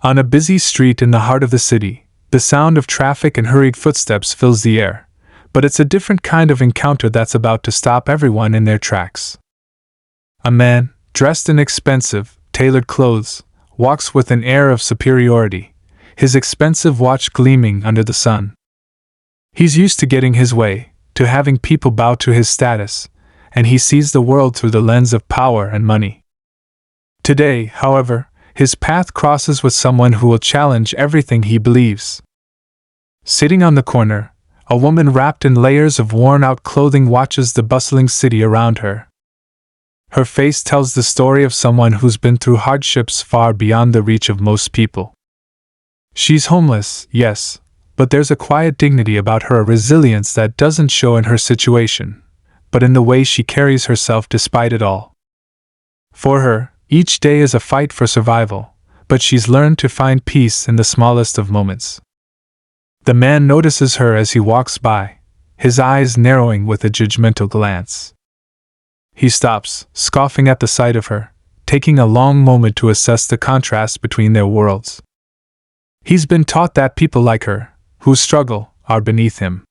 On a busy street in the heart of the city, the sound of traffic and hurried footsteps fills the air, but it's a different kind of encounter that's about to stop everyone in their tracks. A man, dressed in expensive, tailored clothes, walks with an air of superiority, his expensive watch gleaming under the sun. He's used to getting his way, to having people bow to his status, and he sees the world through the lens of power and money. Today, however, his path crosses with someone who will challenge everything he believes. Sitting on the corner, a woman wrapped in layers of worn-out clothing watches the bustling city around her. Her face tells the story of someone who's been through hardships far beyond the reach of most people. She's homeless, yes, but there's a quiet dignity about her, a resilience that doesn't show in her situation, but in the way she carries herself despite it all. For her, each day is a fight for survival, but she's learned to find peace in the smallest of moments. The man notices her as he walks by, his eyes narrowing with a judgmental glance. He stops, scoffing at the sight of her, taking a long moment to assess the contrast between their worlds. He's been taught that people like her, who struggle, are beneath him.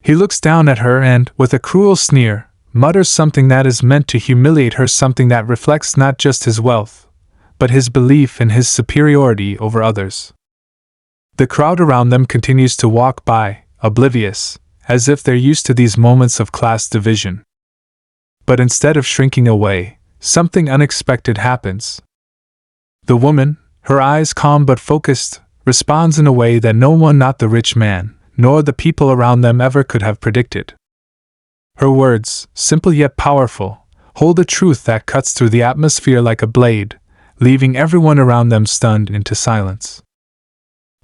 He looks down at her and, with a cruel sneer, mutters something that is meant to humiliate her, something that reflects not just his wealth, but his belief in his superiority over others. The crowd around them continues to walk by, oblivious, as if they're used to these moments of class division. But instead of shrinking away, something unexpected happens. The woman, her eyes calm but focused, responds in a way that no one, not the rich man, nor the people around them, ever could have predicted. Her words, simple yet powerful, hold a truth that cuts through the atmosphere like a blade, leaving everyone around them stunned into silence.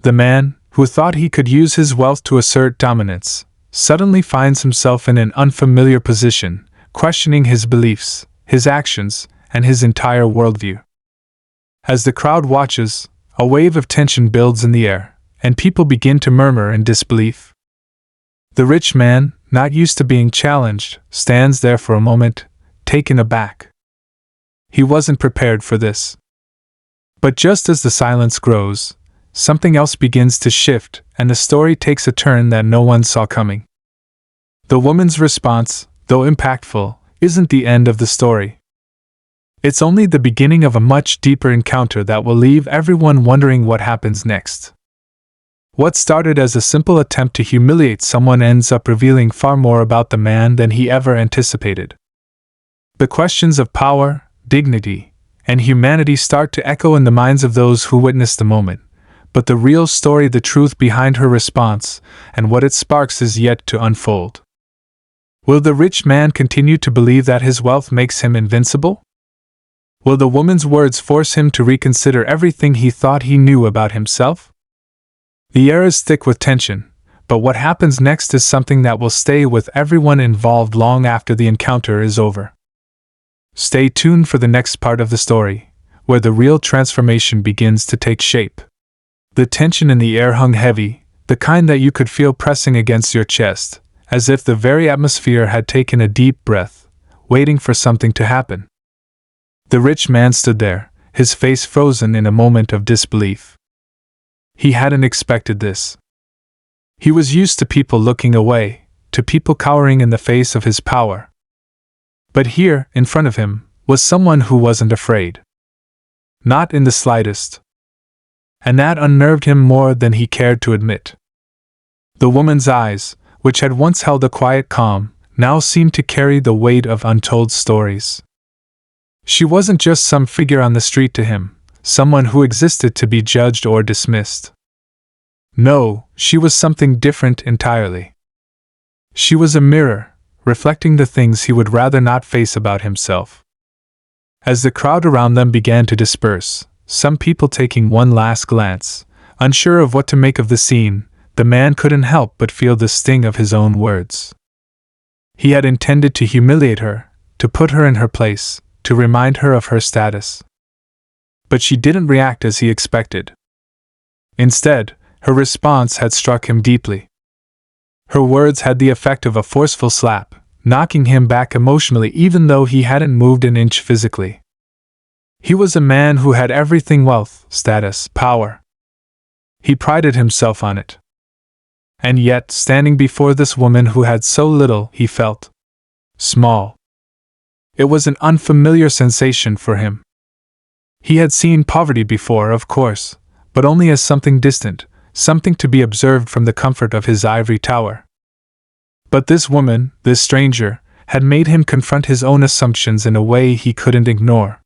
The man, who thought he could use his wealth to assert dominance, suddenly finds himself in an unfamiliar position, questioning his beliefs, his actions, and his entire worldview. As the crowd watches, a wave of tension builds in the air, and people begin to murmur in disbelief. The rich man, not used to being challenged, stands there for a moment, taken aback. He wasn't prepared for this. But just as the silence grows, something else begins to shift, and the story takes a turn that no one saw coming. The woman's response, though impactful, isn't the end of the story. It's only the beginning of a much deeper encounter that will leave everyone wondering what happens next. What started as a simple attempt to humiliate someone ends up revealing far more about the man than he ever anticipated. The questions of power, dignity, and humanity start to echo in the minds of those who witness the moment, but the real story, the truth behind her response, and what it sparks is yet to unfold. Will the rich man continue to believe that his wealth makes him invincible? Will the woman's words force him to reconsider everything he thought he knew about himself? The air is thick with tension, but what happens next is something that will stay with everyone involved long after the encounter is over. Stay tuned for the next part of the story, where the real transformation begins to take shape. The tension in the air hung heavy, the kind that you could feel pressing against your chest, as if the very atmosphere had taken a deep breath, waiting for something to happen. The rich man stood there, his face frozen in a moment of disbelief. He hadn't expected this. He was used to people looking away, to people cowering in the face of his power. But here, in front of him, was someone who wasn't afraid. Not in the slightest. And that unnerved him more than he cared to admit. The woman's eyes, which had once held a quiet calm, now seemed to carry the weight of untold stories. She wasn't just some figure on the street to him, someone who existed to be judged or dismissed. No, she was something different entirely. She was a mirror, reflecting the things he would rather not face about himself. As the crowd around them began to disperse, some people taking one last glance, unsure of what to make of the scene, the man couldn't help but feel the sting of his own words. He had intended to humiliate her, to put her in her place, to remind her of her status. But she didn't react as he expected. Instead, her response had struck him deeply. Her words had the effect of a forceful slap, knocking him back emotionally even though he hadn't moved an inch physically. He was a man who had everything: wealth, status, power. He prided himself on it. And yet, standing before this woman who had so little, he felt small. It was an unfamiliar sensation for him. He had seen poverty before, of course, but only as something distant, something to be observed from the comfort of his ivory tower. But this woman, this stranger, had made him confront his own assumptions in a way he couldn't ignore.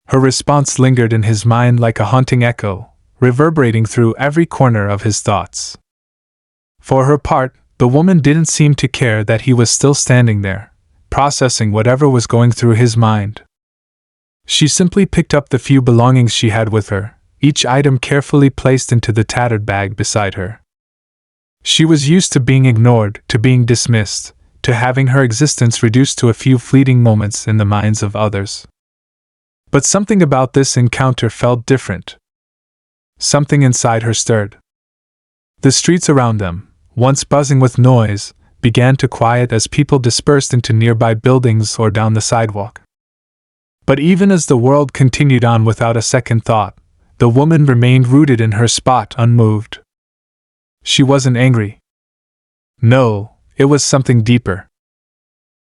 Her response lingered in his mind like a haunting echo, reverberating through every corner of his thoughts. For her part, the woman didn't seem to care that he was still standing there, processing whatever was going through his mind. She simply picked up the few belongings she had with her, each item carefully placed into the tattered bag beside her. She was used to being ignored, to being dismissed, to having her existence reduced to a few fleeting moments in the minds of others. But something about this encounter felt different. Something inside her stirred. The streets around them, once buzzing with noise, began to quiet as people dispersed into nearby buildings or down the sidewalk. But even as the world continued on without a second thought, the woman remained rooted in her spot, unmoved. She wasn't angry. No, it was something deeper.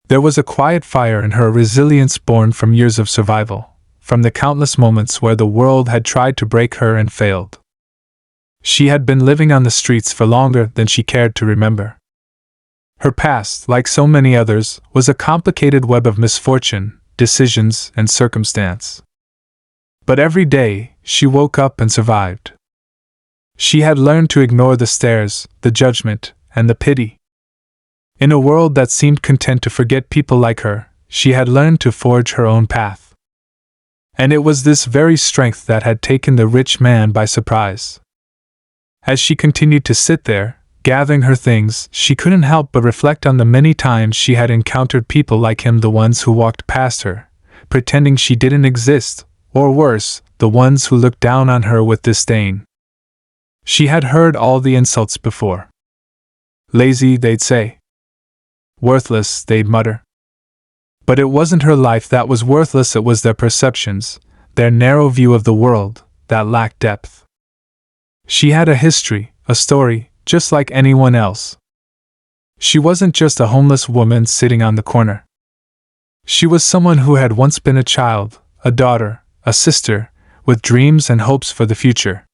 There was a quiet fire in her, resilience born from years of survival, from the countless moments where the world had tried to break her and failed. She had been living on the streets for longer than she cared to remember. Her past, like so many others, was a complicated web of misfortune, decisions, and circumstance. But every day, she woke up and survived. She had learned to ignore the stares, the judgment, and the pity. In a world that seemed content to forget people like her, she had learned to forge her own path. And it was this very strength that had taken the rich man by surprise. As she continued to sit there, gathering her things, she couldn't help but reflect on the many times she had encountered people like him, the ones who walked past her, pretending she didn't exist, or worse, the ones who looked down on her with disdain. She had heard all the insults before. Lazy, they'd say. Worthless, they'd mutter. But it wasn't her life that was worthless, it was their perceptions, their narrow view of the world, that lacked depth. She had a history, a story, just like anyone else. She wasn't just a homeless woman sitting on the corner. She was someone who had once been a child, a daughter, a sister, with dreams and hopes for the future.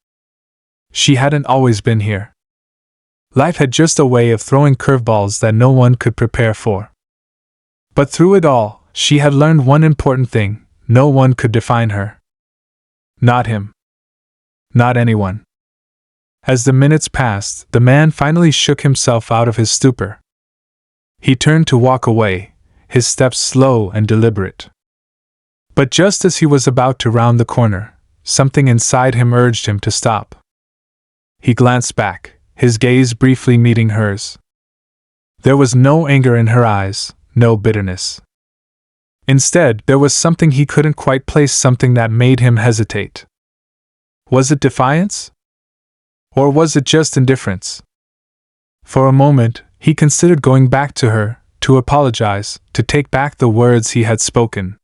She hadn't always been here. Life had just a way of throwing curveballs that no one could prepare for. But through it all, she had learned one important thing: no one could define her. Not him. Not anyone. As the minutes passed, the man finally shook himself out of his stupor. He turned to walk away, his steps slow and deliberate. But just as he was about to round the corner, something inside him urged him to stop. He glanced back, his gaze briefly meeting hers. There was no anger in her eyes, no bitterness. Instead, there was something he couldn't quite place, something that made him hesitate. Was it defiance? Or was it just indifference? For a moment, he considered going back to her, to apologize, to take back the words he had spoken.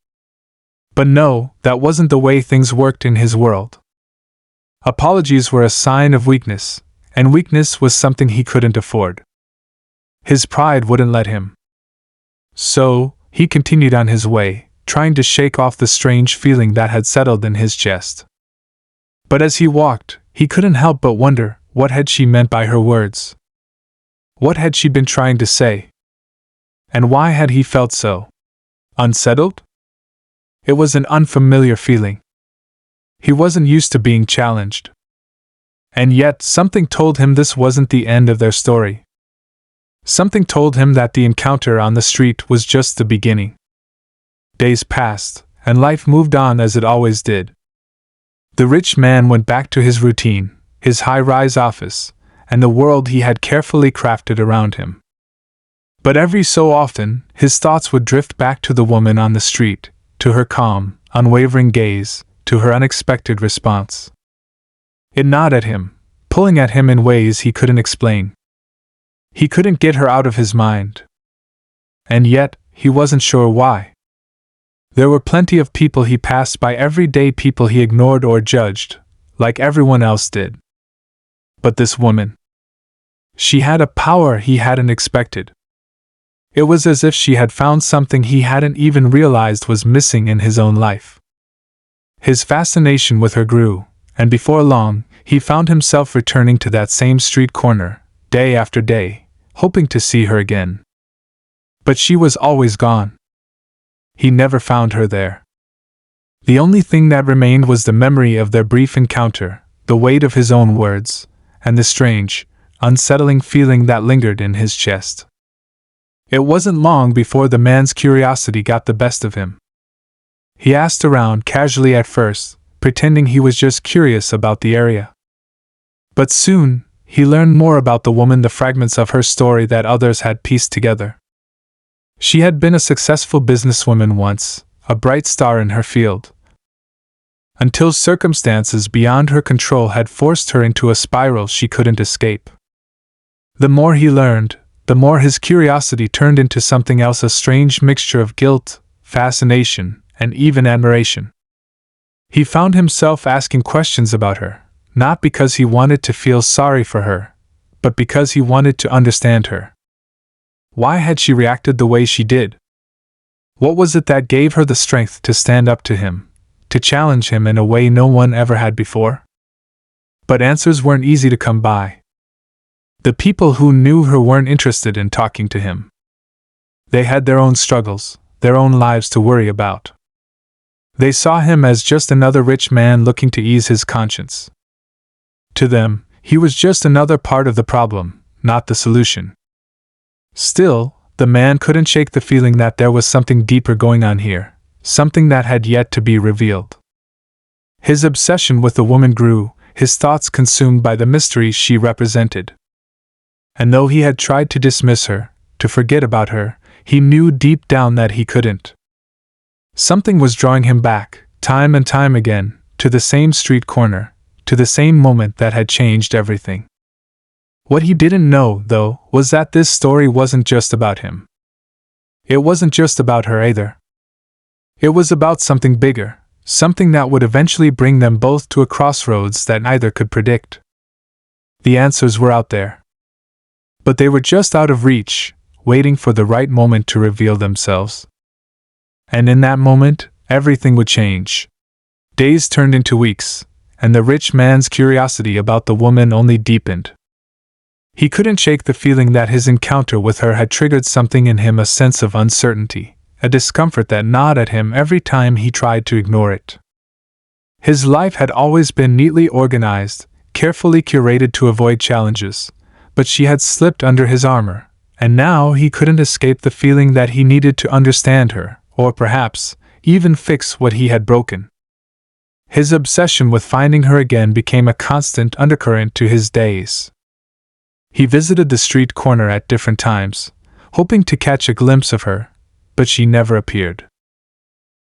But no, that wasn't the way things worked in his world. Apologies were a sign of weakness, and weakness was something he couldn't afford. His pride wouldn't let him. So, he continued on his way, trying to shake off the strange feeling that had settled in his chest. But as he walked, he couldn't help but wonder, what had she meant by her words? What had she been trying to say? And why had he felt so unsettled? It was an unfamiliar feeling. He wasn't used to being challenged. And yet, something told him this wasn't the end of their story. Something told him that the encounter on the street was just the beginning. Days passed, and life moved on as it always did. The rich man went back to his routine, his high-rise office, and the world he had carefully crafted around him. But every so often, his thoughts would drift back to the woman on the street, to her calm, unwavering gaze, to her unexpected response. It gnawed at him, pulling at him in ways he couldn't explain. He couldn't get her out of his mind. And yet, he wasn't sure why. There were plenty of people he passed by every day, people he ignored or judged, like everyone else did. But this woman, she had a power he hadn't expected. It was as if she had found something he hadn't even realized was missing in his own life. His fascination with her grew, and before long, he found himself returning to that same street corner, day after day, hoping to see her again. But she was always gone. He never found her there. The only thing that remained was the memory of their brief encounter, the weight of his own words, and the strange, unsettling feeling that lingered in his chest. It wasn't long before the man's curiosity got the best of him. He asked around casually at first, pretending he was just curious about the area. But soon, he learned more about the woman, the fragments of her story that others had pieced together. She had been a successful businesswoman once, a bright star in her field, until circumstances beyond her control had forced her into a spiral she couldn't escape. The more he learned, the more his curiosity turned into something else, a strange mixture of guilt, fascination, and even admiration. He found himself asking questions about her, not because he wanted to feel sorry for her, but because he wanted to understand her. Why had she reacted the way she did? What was it that gave her the strength to stand up to him, to challenge him in a way no one ever had before? But answers weren't easy to come by. The people who knew her weren't interested in talking to him. They had their own struggles, their own lives to worry about. They saw him as just another rich man looking to ease his conscience. To them, he was just another part of the problem, not the solution. Still, the man couldn't shake the feeling that there was something deeper going on here, something that had yet to be revealed. His obsession with the woman grew, his thoughts consumed by the mystery she represented. And though he had tried to dismiss her, to forget about her, he knew deep down that he couldn't. Something was drawing him back, time and time again, to the same street corner, to the same moment that had changed everything. What he didn't know, though, was that this story wasn't just about him. It wasn't just about her either. It was about something bigger, something that would eventually bring them both to a crossroads that neither could predict. The answers were out there. But they were just out of reach, waiting for the right moment to reveal themselves. And in that moment, everything would change. Days turned into weeks, and the rich man's curiosity about the woman only deepened. He couldn't shake the feeling that his encounter with her had triggered something in him, a sense of uncertainty, a discomfort that gnawed at him every time he tried to ignore it. His life had always been neatly organized, carefully curated to avoid challenges, but she had slipped under his armor, and now he couldn't escape the feeling that he needed to understand her, or perhaps, even fix what he had broken. His obsession with finding her again became a constant undercurrent to his days. He visited the street corner at different times, hoping to catch a glimpse of her, but she never appeared.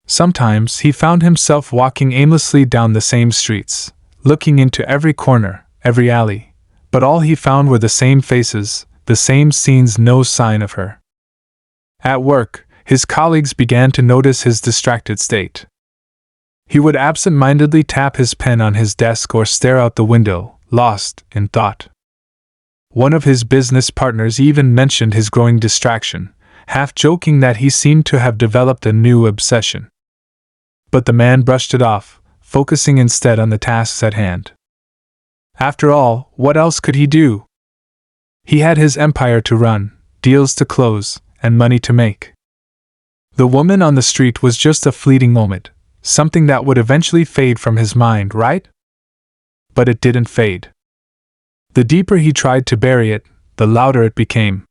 Sometimes he found himself walking aimlessly down the same streets, looking into every corner, every alley, but all he found were the same faces, the same scenes, no sign of her. At work, his colleagues began to notice his distracted state. He would absent-mindedly tap his pen on his desk or stare out the window, lost in thought. One of his business partners even mentioned his growing distraction, half joking that he seemed to have developed a new obsession. But the man brushed it off, focusing instead on the tasks at hand. After all, what else could he do? He had his empire to run, deals to close, and money to make. The woman on the street was just a fleeting moment, something that would eventually fade from his mind, right? But it didn't fade. The deeper he tried to bury it, the louder it became.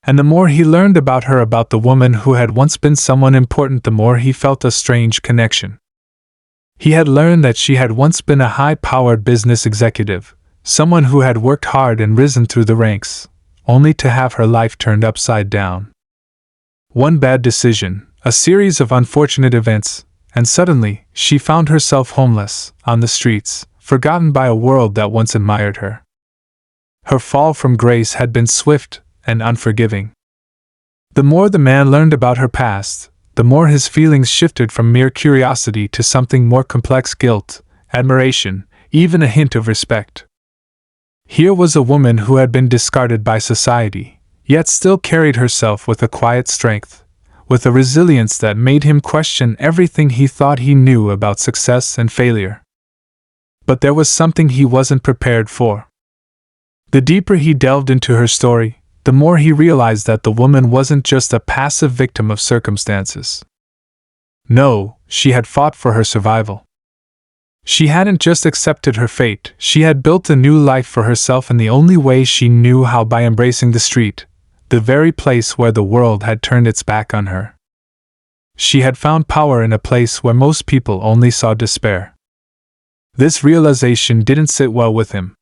And the more he learned about her, about the woman who had once been someone important, the more he felt a strange connection. He had learned that she had once been a high-powered business executive, someone who had worked hard and risen through the ranks, only to have her life turned upside down. One bad decision, a series of unfortunate events, and suddenly, she found herself homeless, on the streets, forgotten by a world that once admired her. Her fall from grace had been swift and unforgiving. The more the man learned about her past, the more his feelings shifted from mere curiosity to something more complex: guilt, admiration, even a hint of respect. Here was a woman who had been discarded by society, yet still carried herself with a quiet strength, with a resilience that made him question everything he thought he knew about success and failure. But there was something he wasn't prepared for. The deeper he delved into her story, the more he realized that the woman wasn't just a passive victim of circumstances. No, she had fought for her survival. She hadn't just accepted her fate, she had built a new life for herself in the only way she knew how: by embracing the street, the very place where the world had turned its back on her. She had found power in a place where most people only saw despair. This realization didn't sit well with him.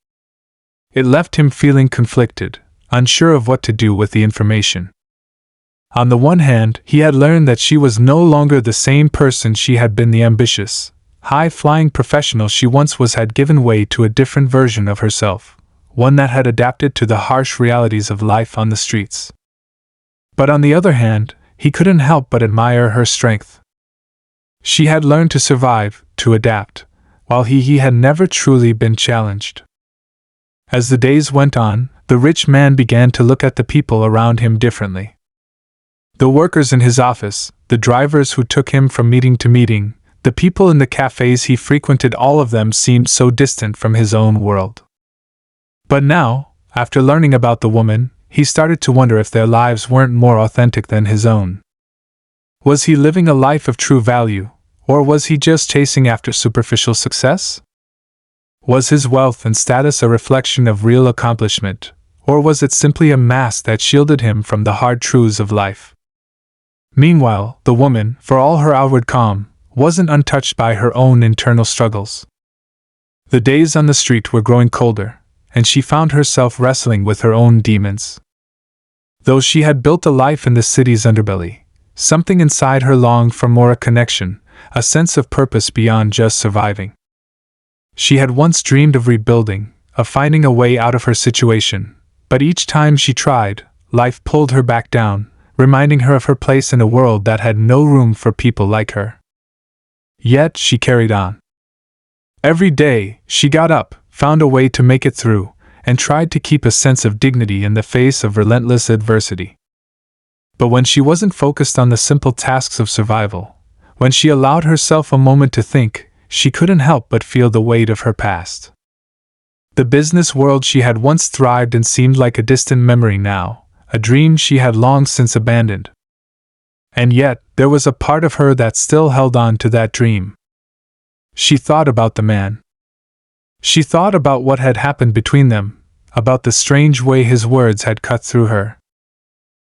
It left him feeling conflicted, unsure of what to do with the information. On the one hand, he had learned that she was no longer the same person she had been. The ambitious, high-flying professional she once was had given way to a different version of herself, one that had adapted to the harsh realities of life on the streets. But on the other hand, he couldn't help but admire her strength. She had learned to survive, to adapt, while he had never truly been challenged. As the days went on, the rich man began to look at the people around him differently. The workers in his office, the drivers who took him from meeting to meeting, the people in the cafes he frequented, all of them seemed so distant from his own world. But now, after learning about the woman, he started to wonder if their lives weren't more authentic than his own. Was he living a life of true value, or was he just chasing after superficial success? Was his wealth and status a reflection of real accomplishment, or was it simply a mask that shielded him from the hard truths of life? Meanwhile, the woman, for all her outward calm, wasn't untouched by her own internal struggles. The days on the street were growing colder, and she found herself wrestling with her own demons. Though she had built a life in the city's underbelly, something inside her longed for more: a connection, a sense of purpose beyond just surviving. She had once dreamed of rebuilding, of finding a way out of her situation, but each time she tried, life pulled her back down, reminding her of her place in a world that had no room for people like her. Yet she carried on. Every day, she got up, found a way to make it through, and tried to keep a sense of dignity in the face of relentless adversity. But when she wasn't focused on the simple tasks of survival, when she allowed herself a moment to think, she couldn't help but feel the weight of her past. The business world she had once thrived in seemed like a distant memory now, a dream she had long since abandoned. And yet, there was a part of her that still held on to that dream. She thought about the man. She thought about what had happened between them, about the strange way his words had cut through her.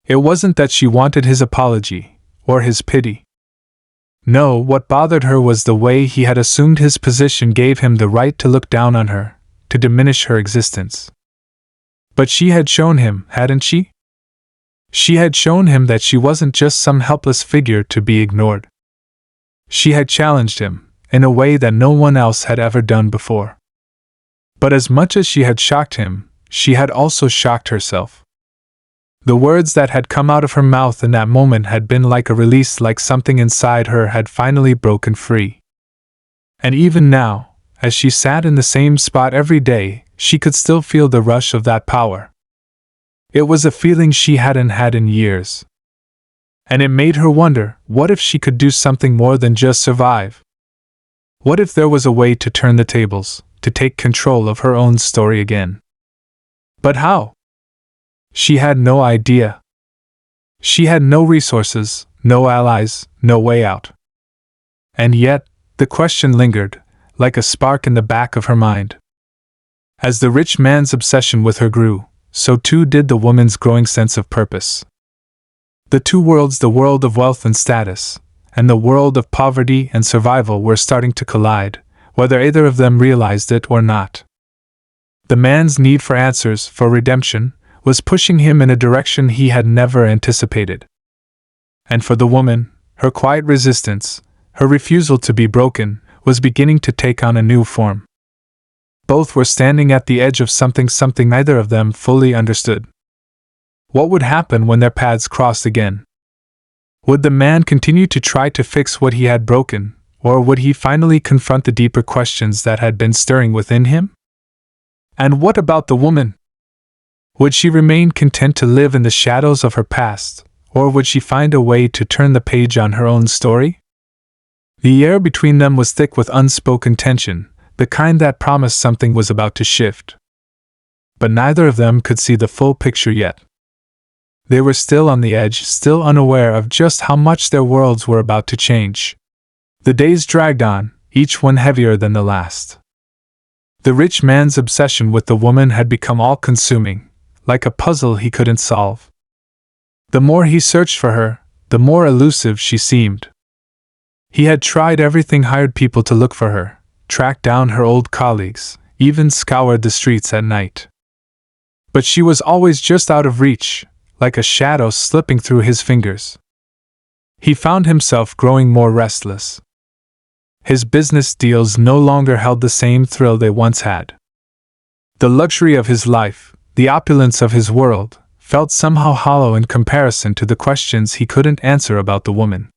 It wasn't that she wanted his apology, or his pity. No, what bothered her was the way he had assumed his position gave him the right to look down on her, to diminish her existence. But she had shown him, hadn't she? She had shown him that she wasn't just some helpless figure to be ignored. She had challenged him, in a way that no one else had ever done before. But as much as she had shocked him, she had also shocked herself. The words that had come out of her mouth in that moment had been like a release, like something inside her had finally broken free. And even now, as she sat in the same spot every day, she could still feel the rush of that power. It was a feeling she hadn't had in years. And it made her wonder, what if she could do something more than just survive? What if there was a way to turn the tables, to take control of her own story again? But how? She had no idea. She had no resources, no allies, no way out. And yet, the question lingered, like a spark in the back of her mind. As the rich man's obsession with her grew, so too did the woman's growing sense of purpose. The two worlds, the world of wealth and status, and the world of poverty and survival, were starting to collide, whether either of them realized it or not. The man's need for answers, for redemption, was pushing him in a direction he had never anticipated. And for the woman, her quiet resistance, her refusal to be broken, was beginning to take on a new form. Both were standing at the edge of something neither of them fully understood. What would happen when their paths crossed again? Would the man continue to try to fix what he had broken, or would he finally confront the deeper questions that had been stirring within him? And what about the woman? Would she remain content to live in the shadows of her past, or would she find a way to turn the page on her own story? The air between them was thick with unspoken tension, the kind that promised something was about to shift. But neither of them could see the full picture yet. They were still on the edge, still unaware of just how much their worlds were about to change. The days dragged on, each one heavier than the last. The rich man's obsession with the woman had become all-consuming, like a puzzle he couldn't solve. The more he searched for her, the more elusive she seemed. He had tried everything, hired people to look for her, tracked down her old colleagues, even scoured the streets at night. But she was always just out of reach, like a shadow slipping through his fingers. He found himself growing more restless. His business deals no longer held the same thrill they once had. The luxury of his life, the opulence of his world, felt somehow hollow in comparison to the questions he couldn't answer about the woman.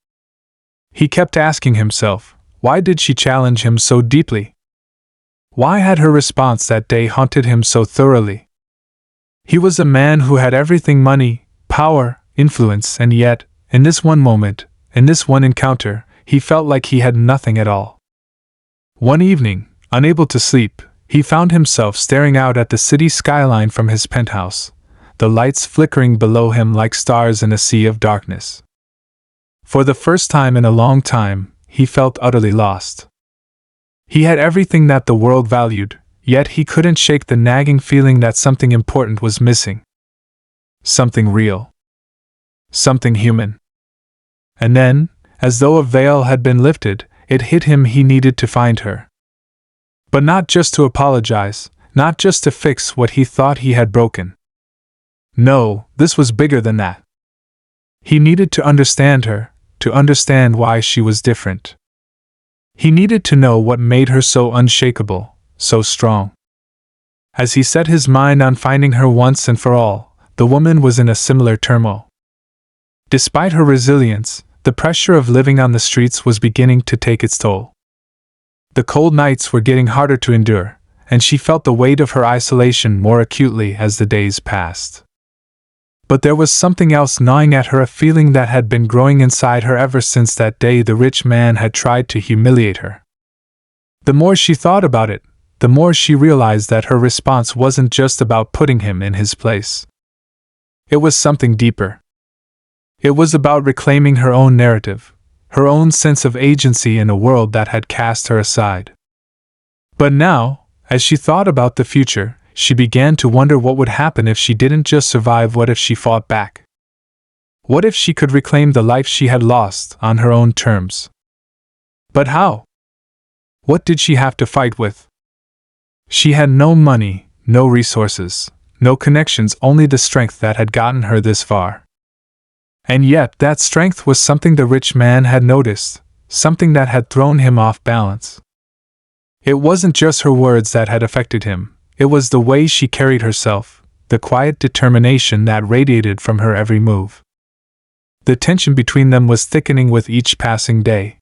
He kept asking himself, why did she challenge him so deeply? Why had her response that day haunted him so thoroughly? He was a man who had everything: money, power, influence, and yet, in this one moment, in this one encounter, he felt like he had nothing at all. One evening, unable to sleep, he found himself staring out at the city skyline from his penthouse, the lights flickering below him like stars in a sea of darkness. For the first time in a long time, he felt utterly lost. He had everything that the world valued, yet he couldn't shake the nagging feeling that something important was missing. Something real. Something human. And then, as though a veil had been lifted, it hit him: he needed to find her. But not just to apologize, not just to fix what he thought he had broken. No, this was bigger than that. He needed to understand her, to understand why she was different. He needed to know what made her so unshakable, so strong. As he set his mind on finding her once and for all, the woman was in a similar turmoil. Despite her resilience, the pressure of living on the streets was beginning to take its toll. The cold nights were getting harder to endure, and she felt the weight of her isolation more acutely as the days passed. But there was something else gnawing at her, a feeling that had been growing inside her ever since that day the rich man had tried to humiliate her. The more she thought about it, the more she realized that her response wasn't just about putting him in his place. It was something deeper. It was about reclaiming her own narrative, her own sense of agency in a world that had cast her aside. But now, as she thought about the future, she began to wonder what would happen if she didn't just survive. What if she fought back? What if she could reclaim the life she had lost on her own terms? But how? What did she have to fight with? She had no money, no resources, no connections, only the strength that had gotten her this far. And yet that strength was something the rich man had noticed, something that had thrown him off balance. It wasn't just her words that had affected him. It was the way she carried herself, the quiet determination that radiated from her every move. The tension between them was thickening with each passing day.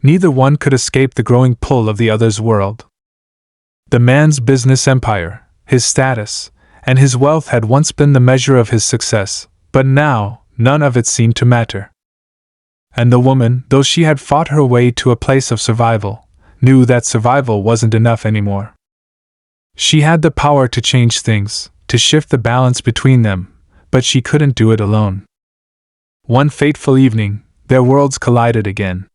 Neither one could escape the growing pull of the other's world. The man's business empire, his status, and his wealth had once been the measure of his success, but now, none of it seemed to matter. And the woman, though she had fought her way to a place of survival, knew that survival wasn't enough anymore. She had the power to change things, to shift the balance between them, but she couldn't do it alone. One fateful evening, their worlds collided again.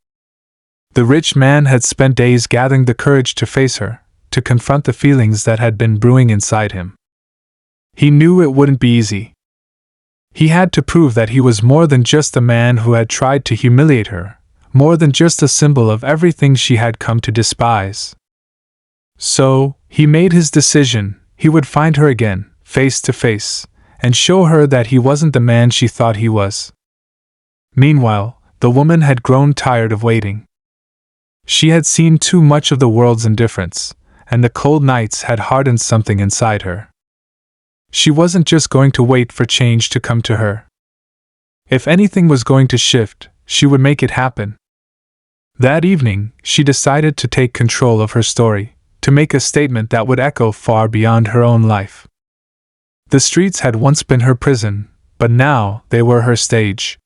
The rich man had spent days gathering the courage to face her, to confront the feelings that had been brewing inside him. He knew it wouldn't be easy. He had to prove that he was more than just a man who had tried to humiliate her, more than just a symbol of everything she had come to despise. So, he made his decision: he would find her again, face to face, and show her that he wasn't the man she thought he was. Meanwhile, the woman had grown tired of waiting. She had seen too much of the world's indifference, and the cold nights had hardened something inside her. She wasn't just going to wait for change to come to her. If anything was going to shift, she would make it happen. That evening, she decided to take control of her story, to make a statement that would echo far beyond her own life. The streets had once been her prison, but now they were her stage.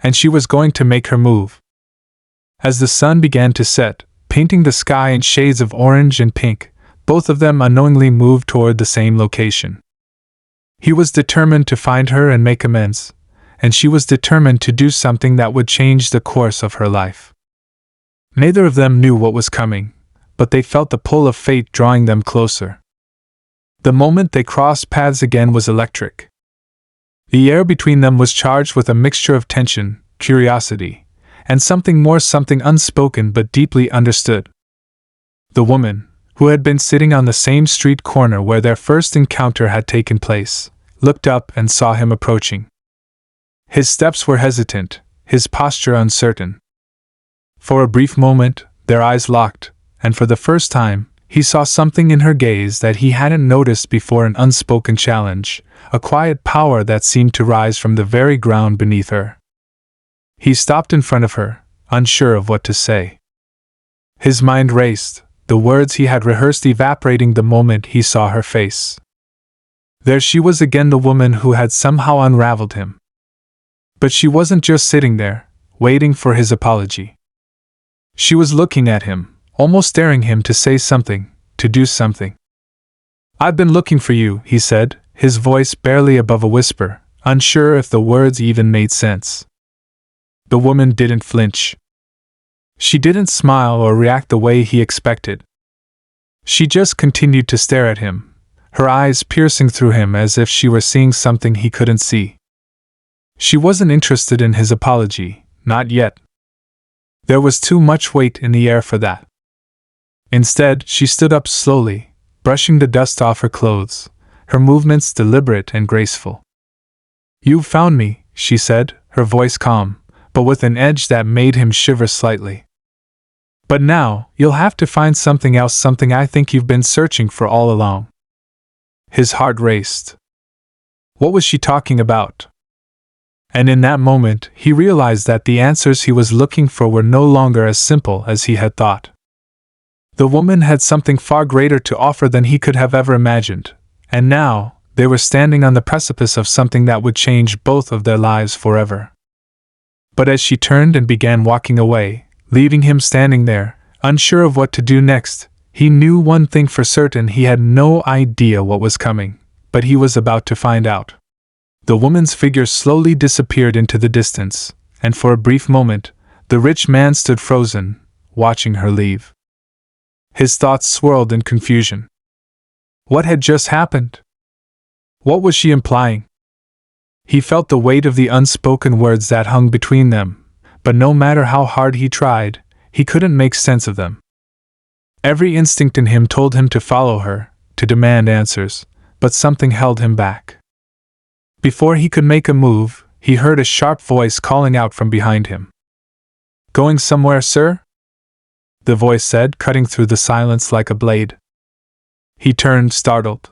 And she was going to make her move. As the sun began to set, painting the sky in shades of orange and pink, both of them unknowingly moved toward the same location. He was determined to find her and make amends, and she was determined to do something that would change the course of her life. Neither of them knew what was coming, but they felt the pull of fate drawing them closer. The moment they crossed paths again was electric. The air between them was charged with a mixture of tension, curiosity, and something more, something unspoken but deeply understood. The woman, who had been sitting on the same street corner where their first encounter had taken place, looked up and saw him approaching. His steps were hesitant, his posture uncertain. For a brief moment, their eyes locked, and for the first time, he saw something in her gaze that he hadn't noticed before, an unspoken challenge, a quiet power that seemed to rise from the very ground beneath her. He stopped in front of her, unsure of what to say. His mind raced, the words he had rehearsed evaporating the moment he saw her face. There she was again, the woman who had somehow unraveled him. But she wasn't just sitting there, waiting for his apology. She was looking at him, almost daring him to say something, to do something. "I've been looking for you," he said, his voice barely above a whisper, unsure if the words even made sense. The woman didn't flinch. She didn't smile or react the way he expected. She just continued to stare at him, her eyes piercing through him as if she were seeing something he couldn't see. She wasn't interested in his apology, not yet. There was too much weight in the air for that. Instead, she stood up slowly, brushing the dust off her clothes, her movements deliberate and graceful. "You've found me," she said, her voice calm, but with an edge that made him shiver slightly. "But now, you'll have to find something else, something I think you've been searching for all along." His heart raced. What was she talking about? And in that moment, he realized that the answers he was looking for were no longer as simple as he had thought. The woman had something far greater to offer than he could have ever imagined, and now, they were standing on the precipice of something that would change both of their lives forever. But as she turned and began walking away, leaving him standing there, unsure of what to do next, he knew one thing for certain: he had no idea what was coming, but he was about to find out. The woman's figure slowly disappeared into the distance, and for a brief moment, the rich man stood frozen, watching her leave. His thoughts swirled in confusion. What had just happened? What was she implying? He felt the weight of the unspoken words that hung between them, but no matter how hard he tried, he couldn't make sense of them. Every instinct in him told him to follow her, to demand answers, but something held him back. Before he could make a move, he heard a sharp voice calling out from behind him. "Going somewhere, sir?" the voice said, cutting through the silence like a blade. He turned, startled.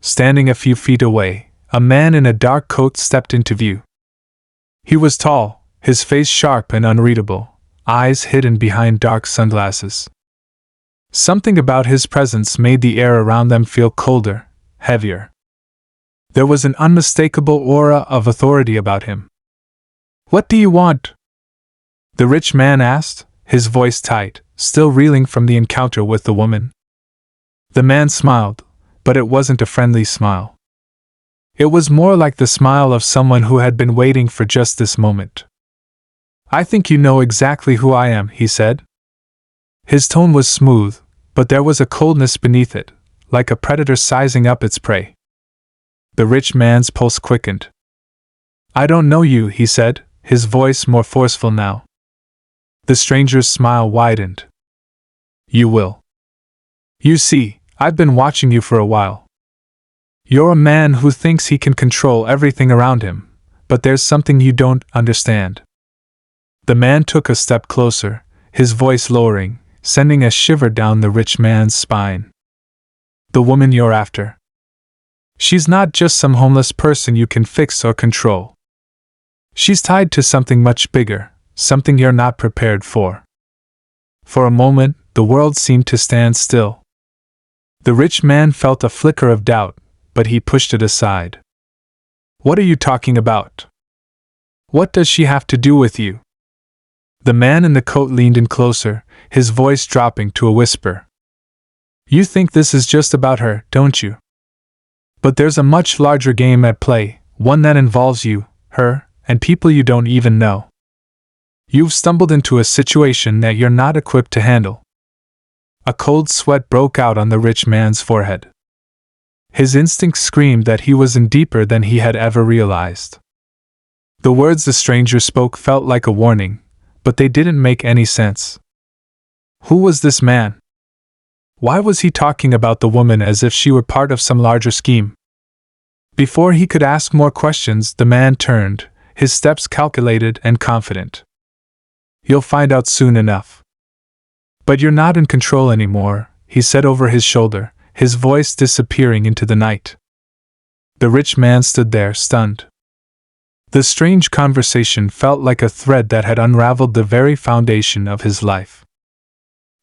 Standing a few feet away, a man in a dark coat stepped into view. He was tall, his face sharp and unreadable, eyes hidden behind dark sunglasses. Something about his presence made the air around them feel colder, heavier. There was an unmistakable aura of authority about him. "What do you want?" the rich man asked, his voice tight, still reeling from the encounter with the woman. The man smiled, but it wasn't a friendly smile. It was more like the smile of someone who had been waiting for just this moment. "I think you know exactly who I am," he said. His tone was smooth, but there was a coldness beneath it, like a predator sizing up its prey. The rich man's pulse quickened. "I don't know you," he said, his voice more forceful now. The stranger's smile widened. "You will. You see, I've been watching you for a while. You're a man who thinks he can control everything around him, but there's something you don't understand." The man took a step closer, his voice lowering, sending a shiver down the rich man's spine. "The woman you're after. She's not just some homeless person you can fix or control. She's tied to something much bigger, something you're not prepared for. For a moment, the world seemed to stand still. The rich man felt a flicker of doubt, but he pushed it aside. What are you talking about? What does she have to do with you? The man in the coat leaned in closer, his voice dropping to a whisper. You think this is just about her, don't you? But there's a much larger game at play, one that involves you, her, and people you don't even know. You've stumbled into a situation that you're not equipped to handle. A cold sweat broke out on the rich man's forehead. His instincts screamed that he was in deeper than he had ever realized. The words the stranger spoke felt like a warning, but they didn't make any sense. Who was this man? Why was he talking about the woman as if she were part of some larger scheme? Before he could ask more questions, the man turned, his steps calculated and confident. You'll find out soon enough. But you're not in control anymore, he said over his shoulder, his voice disappearing into the night. The rich man stood there, stunned. The strange conversation felt like a thread that had unraveled the very foundation of his life.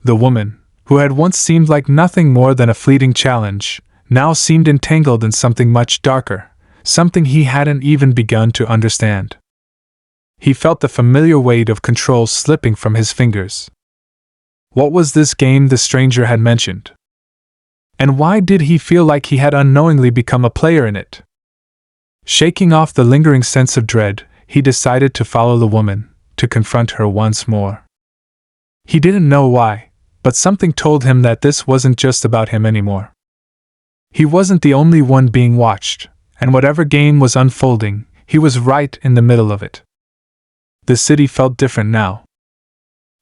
The woman, who had once seemed like nothing more than a fleeting challenge, now seemed entangled in something much darker, something he hadn't even begun to understand. He felt the familiar weight of control slipping from his fingers. What was this game the stranger had mentioned? And why did he feel like he had unknowingly become a player in it? Shaking off the lingering sense of dread, he decided to follow the woman, to confront her once more. He didn't know why, but something told him that this wasn't just about him anymore. He wasn't the only one being watched, and whatever game was unfolding, he was right in the middle of it. The city felt different now.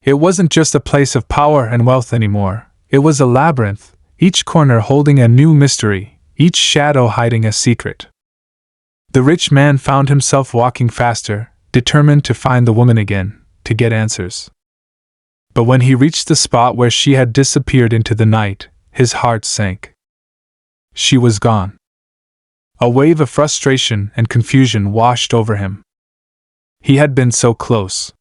It wasn't just a place of power and wealth anymore, it was a labyrinth, each corner holding a new mystery, each shadow hiding a secret. The rich man found himself walking faster, determined to find the woman again, to get answers. But when he reached the spot where she had disappeared into the night, his heart sank. She was gone. A wave of frustration and confusion washed over him. He had been so close.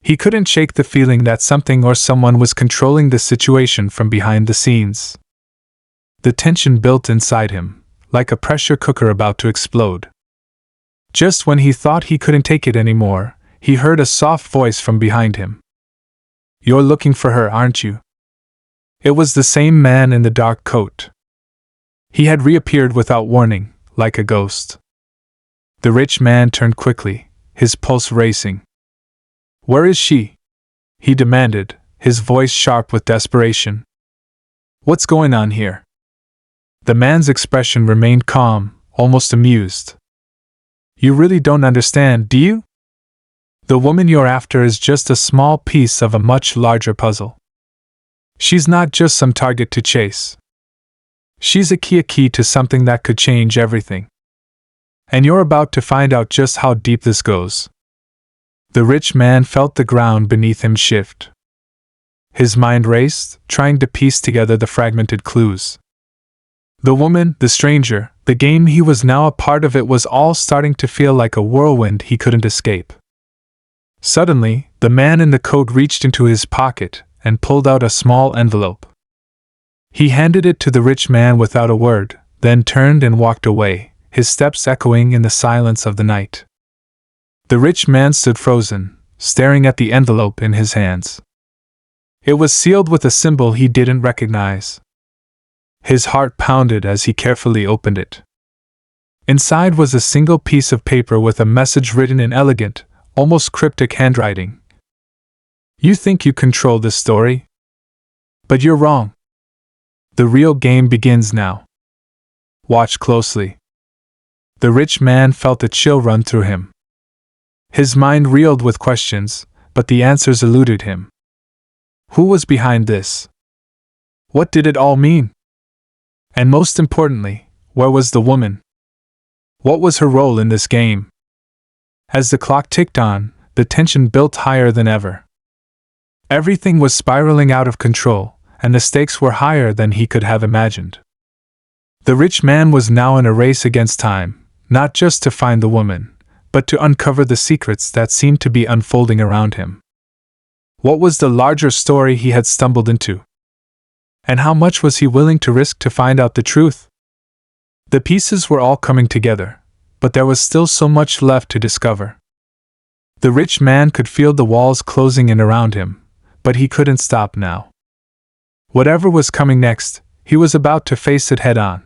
He couldn't shake the feeling that something or someone was controlling the situation from behind the scenes. The tension built inside him, like a pressure cooker about to explode. Just when he thought he couldn't take it anymore, he heard a soft voice from behind him. You're looking for her, aren't you? It was the same man in the dark coat. He had reappeared without warning, like a ghost. The rich man turned quickly, his pulse racing. Where is she? He demanded, his voice sharp with desperation. What's going on here? The man's expression remained calm, almost amused. You really don't understand, do you? The woman you're after is just a small piece of a much larger puzzle. She's not just some target to chase. She's a key to something that could change everything. And you're about to find out just how deep this goes. The rich man felt the ground beneath him shift. His mind raced, trying to piece together the fragmented clues. The woman, the stranger, the game he was now a part of, it was all starting to feel like a whirlwind he couldn't escape. Suddenly, the man in the coat reached into his pocket and pulled out a small envelope. He handed it to the rich man without a word, then turned and walked away, his steps echoing in the silence of the night. The rich man stood frozen, staring at the envelope in his hands. It was sealed with a symbol he didn't recognize. His heart pounded as he carefully opened it. Inside was a single piece of paper with a message written in elegant, almost cryptic handwriting. You think you control this story? But you're wrong. The real game begins now. Watch closely. The rich man felt a chill run through him. His mind reeled with questions, but the answers eluded him. Who was behind this? What did it all mean? And most importantly, where was the woman? What was her role in this game? As the clock ticked on, the tension built higher than ever. Everything was spiraling out of control, and the stakes were higher than he could have imagined. The rich man was now in a race against time, not just to find the woman, but to uncover the secrets that seemed to be unfolding around him. What was the larger story he had stumbled into? And how much was he willing to risk to find out the truth? The pieces were all coming together, but there was still so much left to discover. The rich man could feel the walls closing in around him, but he couldn't stop now. Whatever was coming next, he was about to face it head on.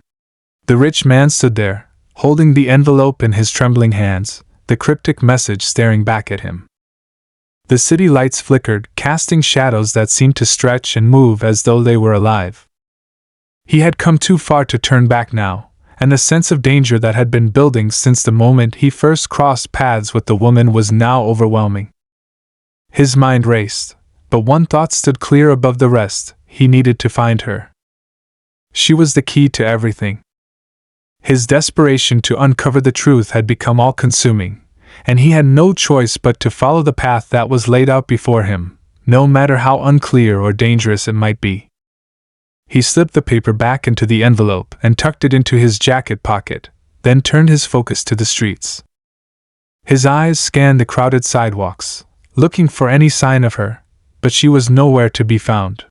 The rich man stood there, holding the envelope in his trembling hands, the cryptic message staring back at him. The city lights flickered, casting shadows that seemed to stretch and move as though they were alive. He had come too far to turn back now, and the sense of danger that had been building since the moment he first crossed paths with the woman was now overwhelming. His mind raced, but one thought stood clear above the rest: he needed to find her. She was the key to everything. His desperation to uncover the truth had become all-consuming, and he had no choice but to follow the path that was laid out before him, no matter how unclear or dangerous it might be. He slipped the paper back into the envelope and tucked it into his jacket pocket, then turned his focus to the streets. His eyes scanned the crowded sidewalks, looking for any sign of her, but she was nowhere to be found.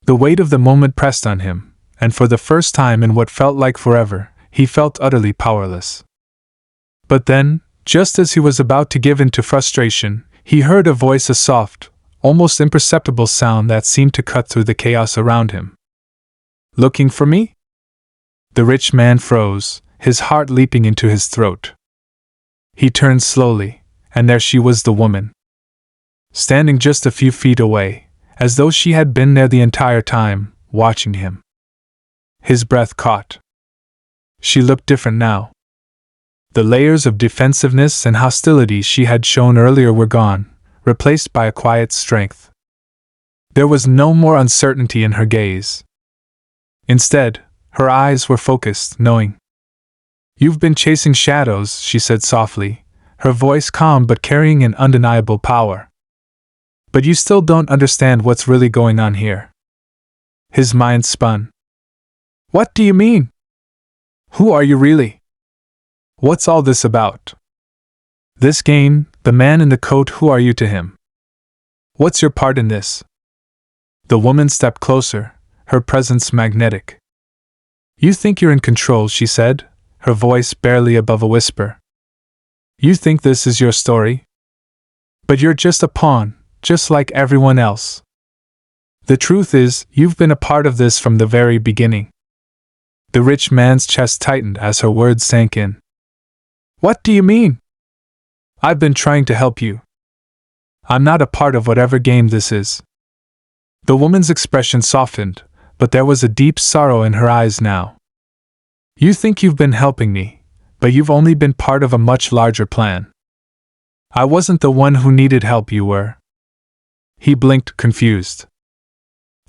The weight of the moment pressed on him, and for the first time in what felt like forever, he felt utterly powerless. But then, just as he was about to give in to frustration, he heard a voice, a soft, almost imperceptible sound that seemed to cut through the chaos around him. "Looking for me?" The rich man froze, his heart leaping into his throat. He turned slowly, and there she was, the woman. Standing just a few feet away, as though she had been there the entire time, watching him. His breath caught. She looked different now. The layers of defensiveness and hostility she had shown earlier were gone, replaced by a quiet strength. There was no more uncertainty in her gaze. Instead, her eyes were focused, knowing. "You've been chasing shadows," she said softly, her voice calm but carrying an undeniable power. "But you still don't understand what's really going on here." His mind spun. "What do you mean? Who are you really? What's all this about? This game, the man in the coat, who are you to him? What's your part in this?" The woman stepped closer, her presence magnetic. "You think you're in control," she said, her voice barely above a whisper. "You think this is your story? But you're just a pawn, just like everyone else. The truth is, you've been a part of this from the very beginning." The rich man's chest tightened as her words sank in. "What do you mean?" "I've been trying to help you. I'm not a part of whatever game this is." The woman's expression softened, but there was a deep sorrow in her eyes now. "You think you've been helping me, but you've only been part of a much larger plan. I wasn't the one who needed help, you were." He blinked, confused.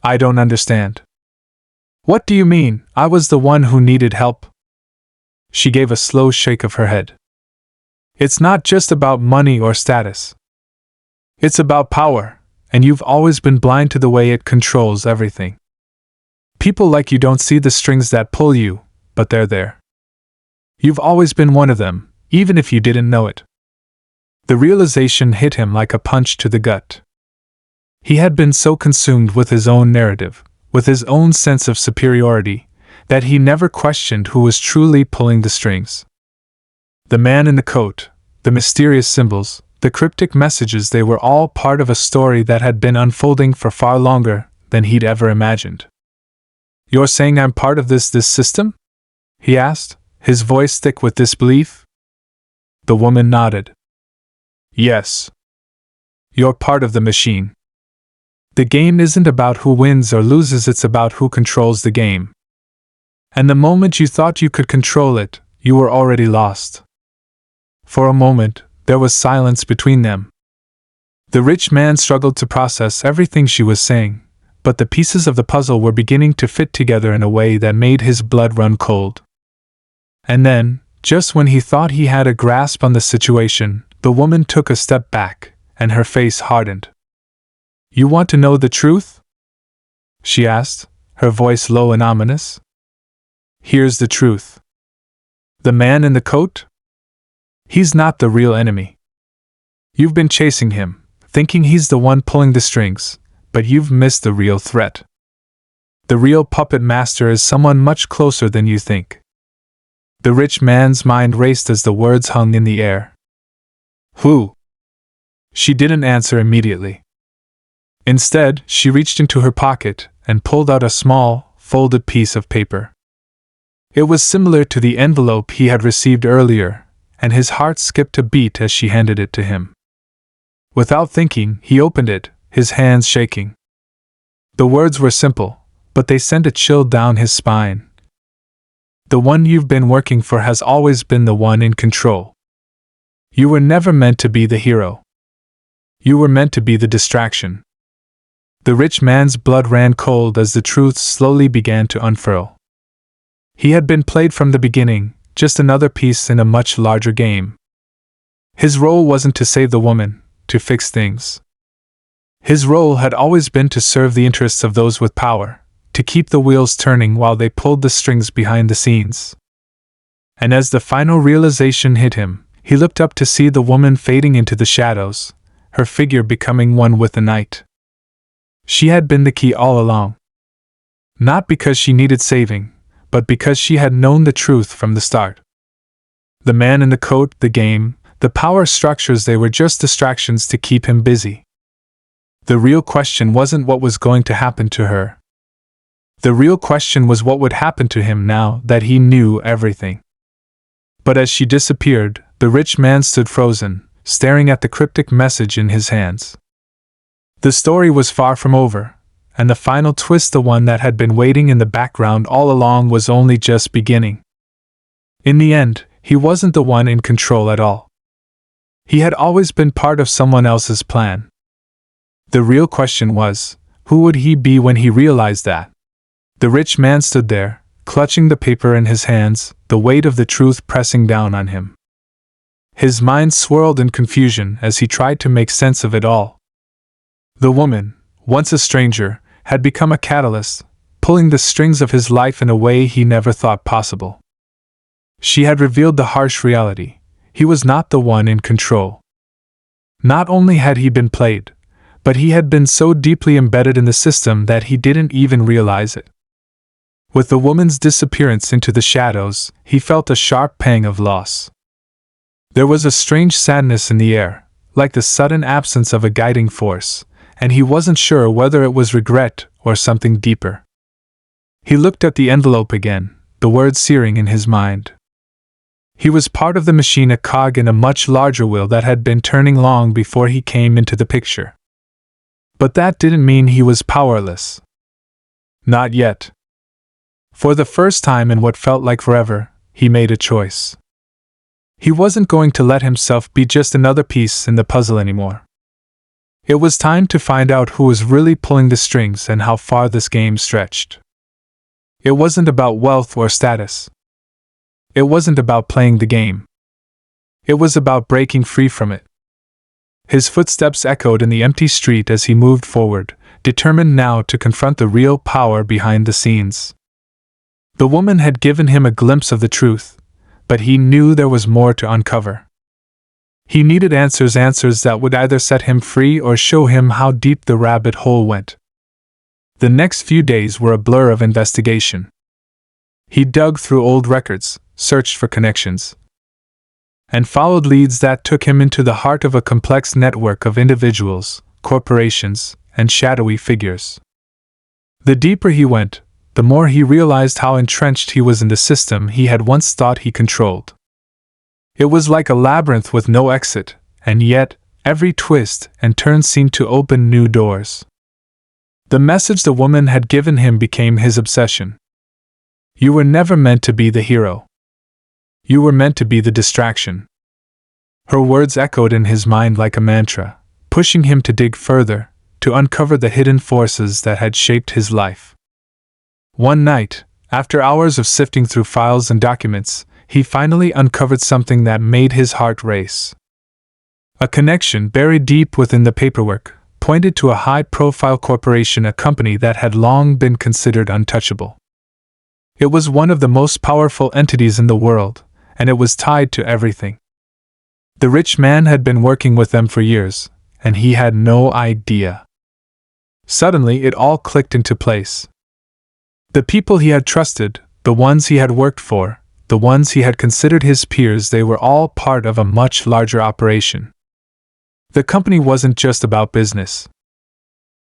"I don't understand." "What do you mean, I was the one who needed help?" She gave a slow shake of her head. "It's not just about money or status. It's about power, and you've always been blind to the way it controls everything. People like you don't see the strings that pull you, but they're there. You've always been one of them, even if you didn't know it." The realization hit him like a punch to the gut. He had been so consumed with his own narrative, with his own sense of superiority, that he never questioned who was truly pulling the strings. The man in the coat, the mysterious symbols, the cryptic messages, they were all part of a story that had been unfolding for far longer than he'd ever imagined. "You're saying I'm part of this system?" he asked, his voice thick with disbelief. The woman nodded. "Yes. You're part of the machine. The game isn't about who wins or loses, it's about who controls the game. And the moment you thought you could control it, you were already lost." For a moment, there was silence between them. The rich man struggled to process everything she was saying, but the pieces of the puzzle were beginning to fit together in a way that made his blood run cold. And then, just when he thought he had a grasp on the situation, the woman took a step back, and her face hardened. "You want to know the truth?" she asked, her voice low and ominous. "Here's the truth. The man in the coat? He's not the real enemy. You've been chasing him, thinking he's the one pulling the strings, but you've missed the real threat. The real puppet master is someone much closer than you think. The rich man's mind raced as the words hung in the air. Who? She didn't answer immediately. Instead, she reached into her pocket and pulled out a small, folded piece of paper. It was similar to the envelope he had received earlier, and his heart skipped a beat as she handed it to him. Without thinking, he opened it, his hands shaking. The words were simple, but they sent a chill down his spine. The one you've been working for has always been the one in control. You were never meant to be the hero. You were meant to be the distraction. The rich man's blood ran cold as the truth slowly began to unfurl. He had been played from the beginning, just another piece in a much larger game. His role wasn't to save the woman, to fix things. His role had always been to serve the interests of those with power, to keep the wheels turning while they pulled the strings behind the scenes. And as the final realization hit him, he looked up to see the woman fading into the shadows, her figure becoming one with the night. She had been the key all along. Not because she needed saving, but because she had known the truth from the start. The man in the coat, the game, the power structures, they were just distractions to keep him busy. The real question wasn't what was going to happen to her. The real question was what would happen to him now that he knew everything. But as she disappeared, the rich man stood frozen, staring at the cryptic message in his hands. The story was far from over, and the final twist, the one that had been waiting in the background all along, was only just beginning. In the end, he wasn't the one in control at all. He had always been part of someone else's plan. The real question was, who would he be when he realized that? The rich man stood there, clutching the paper in his hands, the weight of the truth pressing down on him. His mind swirled in confusion as he tried to make sense of it all. The woman, once a stranger, had become a catalyst, pulling the strings of his life in a way he never thought possible. She had revealed the harsh reality. He was not the one in control. Not only had he been played, but he had been so deeply embedded in the system that he didn't even realize it. With the woman's disappearance into the shadows, he felt a sharp pang of loss. There was a strange sadness in the air, like the sudden absence of a guiding force, and he wasn't sure whether it was regret or something deeper. He looked at the envelope again, the words searing in his mind. He was part of the machine, a cog in a much larger wheel that had been turning long before he came into the picture. But that didn't mean he was powerless. Not yet. For the first time in what felt like forever, he made a choice. He wasn't going to let himself be just another piece in the puzzle anymore. It was time to find out who was really pulling the strings and how far this game stretched. It wasn't about wealth or status. It wasn't about playing the game. It was about breaking free from it. His footsteps echoed in the empty street as he moved forward, determined now to confront the real power behind the scenes. The woman had given him a glimpse of the truth, but he knew there was more to uncover. He needed answers that would either set him free or show him how deep the rabbit hole went. The next few days were a blur of investigation. He dug through old records, searched for connections, and followed leads that took him into the heart of a complex network of individuals, corporations, and shadowy figures. The deeper he went, the more he realized how entrenched he was in the system he had once thought he controlled. It was like a labyrinth with no exit, and yet, every twist and turn seemed to open new doors. The message the woman had given him became his obsession. You were never meant to be the hero. You were meant to be the distraction. Her words echoed in his mind like a mantra, pushing him to dig further, to uncover the hidden forces that had shaped his life. One night, after hours of sifting through files and documents, he finally uncovered something that made his heart race. A connection buried deep within the paperwork pointed to a high-profile corporation, a company that had long been considered untouchable. It was one of the most powerful entities in the world, and it was tied to everything. The rich man had been working with them for years, and he had no idea. Suddenly, it all clicked into place. The people he had trusted, the ones he had worked for, the ones he had considered his peers, they were all part of a much larger operation. The company wasn't just about business.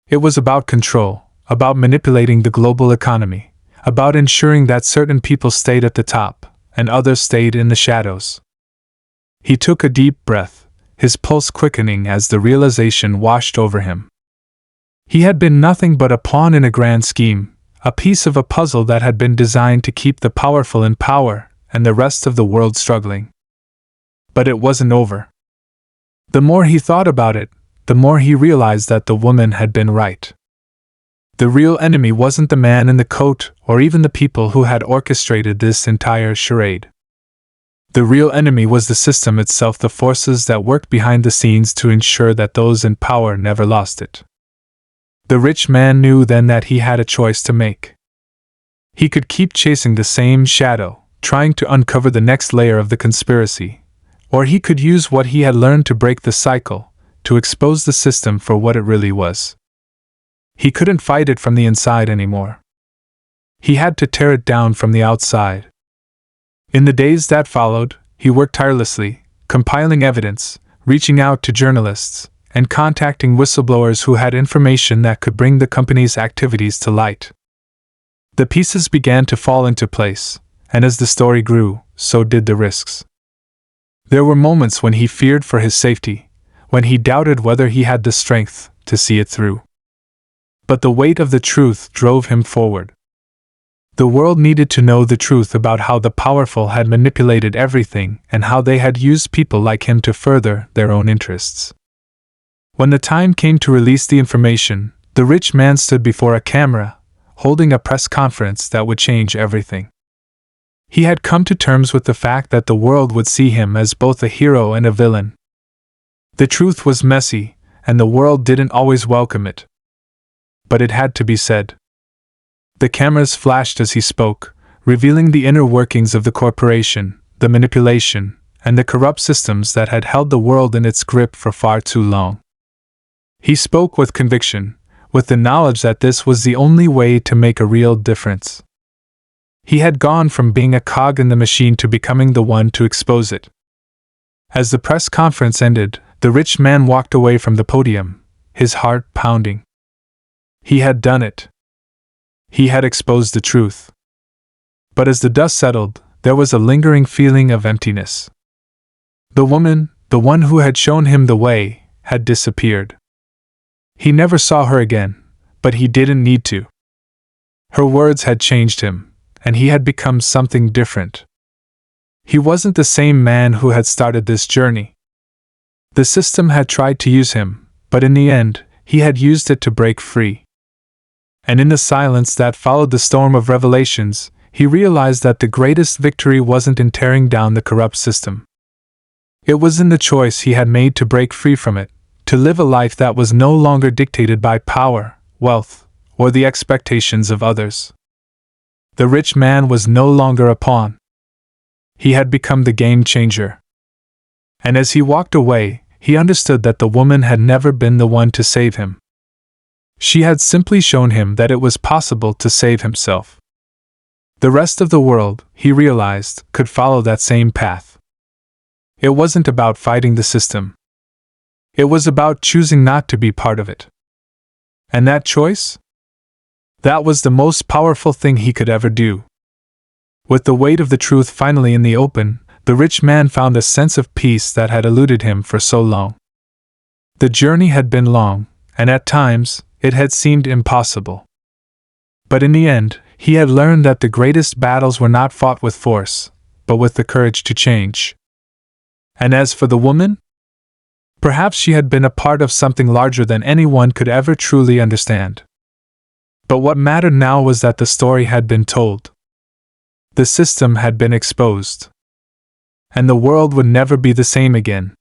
It was about control, about manipulating the global economy, about ensuring that certain people stayed at the top and others stayed in the shadows. He took a deep breath, his pulse quickening as the realization washed over him. He had been nothing but a pawn in a grand scheme, a piece of a puzzle that had been designed to keep the powerful in power and the rest of the world struggling. But it wasn't over. The more he thought about it, the more he realized that the woman had been right. The real enemy wasn't the man in the coat or even the people who had orchestrated this entire charade. The real enemy was the system itself, the forces that worked behind the scenes to ensure that those in power never lost it. The rich man knew then that he had a choice to make. He could keep chasing the same shadow, trying to uncover the next layer of the conspiracy, or he could use what he had learned to break the cycle, to expose the system for what it really was. He couldn't fight it from the inside anymore. He had to tear it down from the outside. In the days that followed, he worked tirelessly, compiling evidence, reaching out to journalists, and contacting whistleblowers who had information that could bring the company's activities to light. The pieces began to fall into place, and as the story grew, so did the risks. There were moments when he feared for his safety, when he doubted whether he had the strength to see it through. But the weight of the truth drove him forward. The world needed to know the truth about how the powerful had manipulated everything and how they had used people like him to further their own interests. When the time came to release the information, the rich man stood before a camera, holding a press conference that would change everything. He had come to terms with the fact that the world would see him as both a hero and a villain. The truth was messy, and the world didn't always welcome it. But it had to be said. The cameras flashed as he spoke, revealing the inner workings of the corporation, the manipulation, and the corrupt systems that had held the world in its grip for far too long. He spoke with conviction, with the knowledge that this was the only way to make a real difference. He had gone from being a cog in the machine to becoming the one to expose it. As the press conference ended, the rich man walked away from the podium, his heart pounding. He had done it. He had exposed the truth. But as the dust settled, there was a lingering feeling of emptiness. The woman, the one who had shown him the way, had disappeared. He never saw her again, but he didn't need to. Her words had changed him, and he had become something different. He wasn't the same man who had started this journey. The system had tried to use him, but in the end, he had used it to break free. And in the silence that followed the storm of revelations, he realized that the greatest victory wasn't in tearing down the corrupt system. It was in the choice he had made to break free from it, to live a life that was no longer dictated by power, wealth, or the expectations of others. The rich man was no longer a pawn. He had become the game changer. And as he walked away, he understood that the woman had never been the one to save him. She had simply shown him that it was possible to save himself. The rest of the world, he realized, could follow that same path. It wasn't about fighting the system. It was about choosing not to be part of it. And that choice? That was the most powerful thing he could ever do. With the weight of the truth finally in the open, the rich man found a sense of peace that had eluded him for so long. The journey had been long, and at times, it had seemed impossible. But in the end, he had learned that the greatest battles were not fought with force, but with the courage to change. And as for the woman? Perhaps she had been a part of something larger than anyone could ever truly understand. But what mattered now was that the story had been told. The system had been exposed. And the world would never be the same again.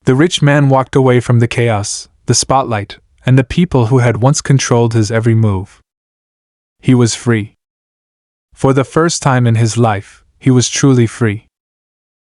The rich man walked away from the chaos, the spotlight, and the people who had once controlled his every move. He was free. For the first time in his life, he was truly free.